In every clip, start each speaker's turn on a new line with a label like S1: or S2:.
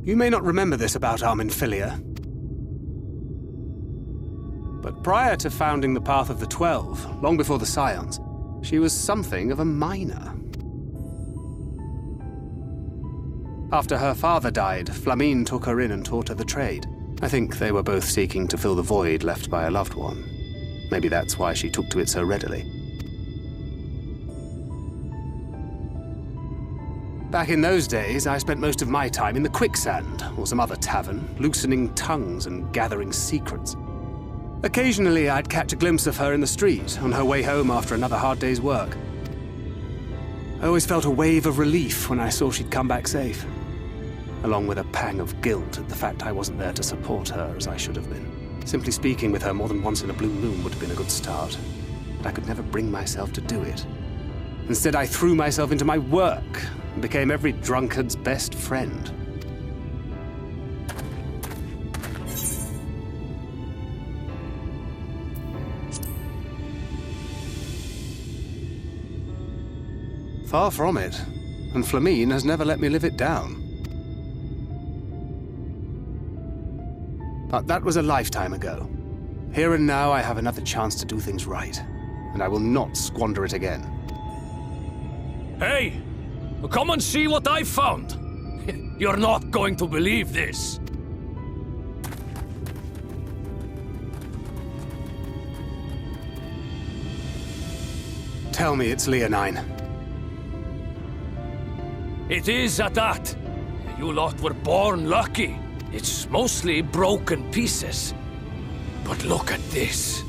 S1: You may not remember this about Arminfilia, but prior to founding the Path of the 12, long before the Scions, she was something of a miner. After her father died, Flamine took her in and taught her the trade. I think they were both seeking to fill the void left by a loved one. Maybe that's why she took to it so readily. Back in those days, I spent most of my time in the Quicksand, or some other tavern, loosening tongues and gathering secrets. Occasionally, I'd catch a glimpse of her in the street, on her way home after another hard day's work. I always felt a wave of relief when I saw she'd come back safe, along with a pang of guilt at the fact I wasn't there to support her as I should have been. Simply speaking with her more than once in a blue moon would have been a good start, but I could never bring myself to do it. Instead, I threw myself into my work and became every drunkard's best friend. Far from it, and Flamine has never let me live it down. But that was a lifetime ago. Here and now I have another chance to do things right, and I will not squander it again.
S2: Hey! Come and see what I found! You're not going to believe this!
S1: Tell me it's Leonine.
S2: It is at that. You lot were born lucky. It's mostly broken pieces. But look at this.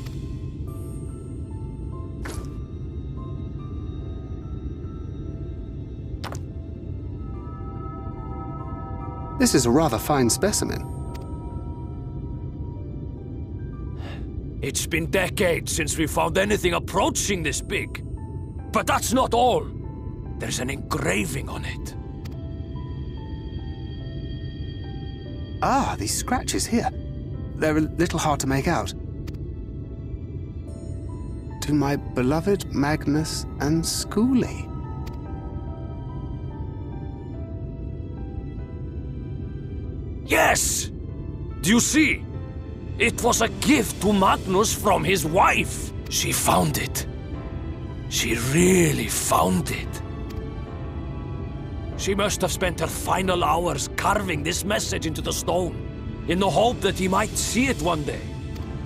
S1: This is a rather fine specimen.
S2: It's been decades since we found anything approaching this big. But that's not all. There's an engraving on it.
S1: Ah, these scratches here. They're a little hard to make out. To my beloved Magnus and Schoolie.
S2: Yes! Do you see? It was a gift to Magnus from his wife. She found it. She really found it. She must have spent her final hours carving this message into the stone, in the hope that he might see it one day.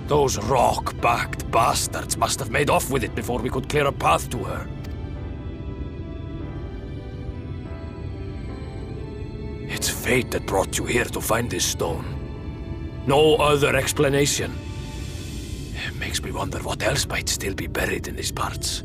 S2: Those rock-backed bastards must have made off with it before we could clear a path to her. It's fate that brought you here to find this stone. No other explanation. It makes me wonder what else might still be buried in these parts.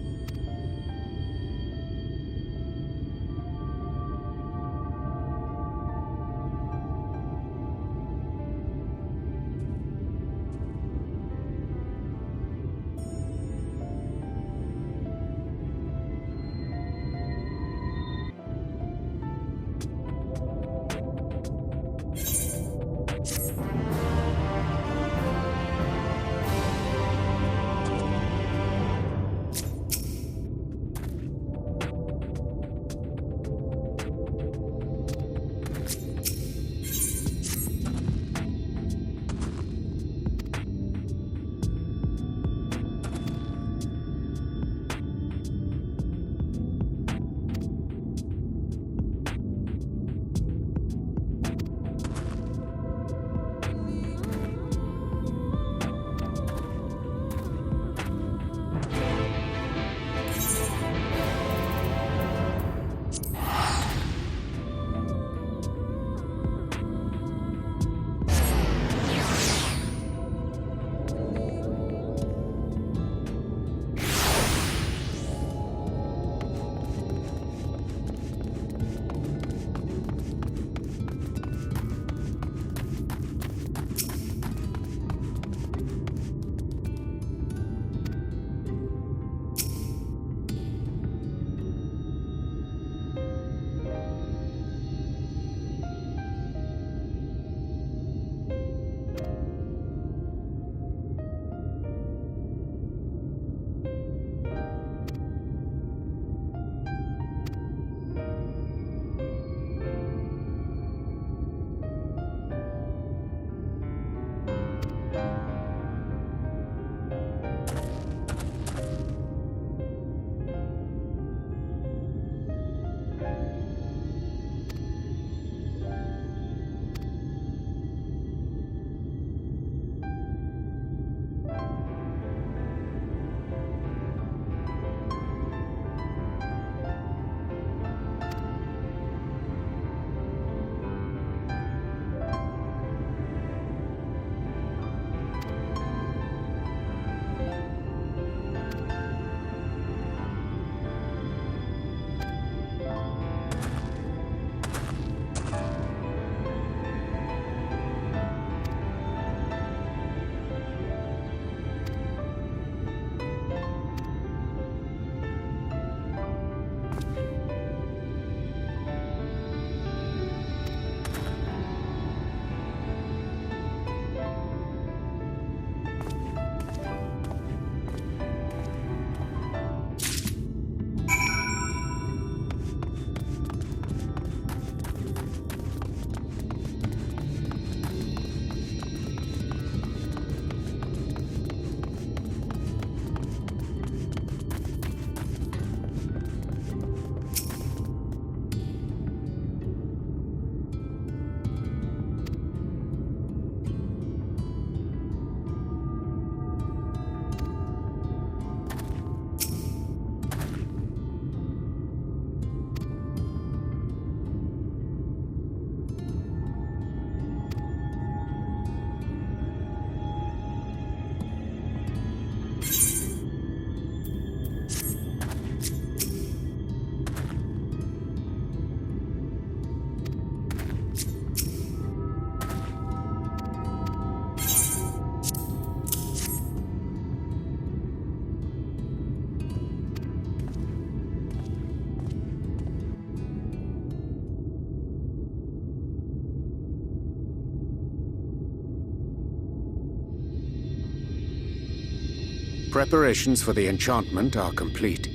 S3: Preparations for the enchantment are complete.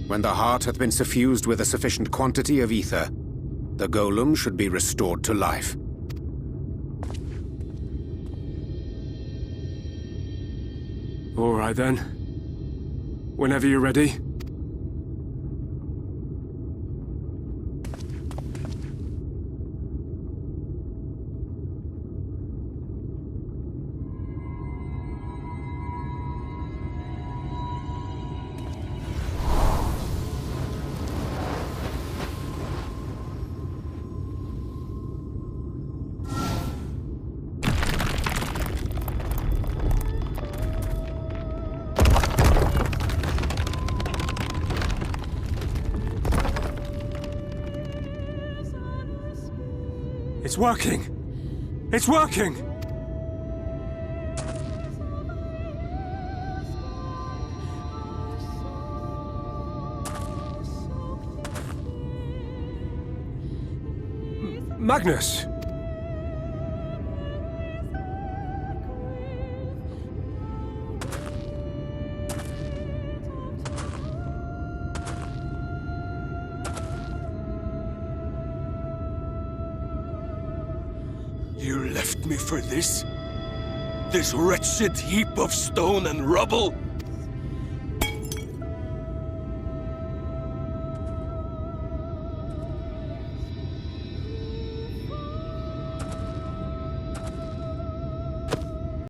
S3: When the heart hath been suffused with a sufficient quantity of ether, the golem should be restored to life.
S4: All right then. Whenever you're ready. It's working! It's working! Magnus!
S2: You left me for this? This wretched heap of stone and rubble?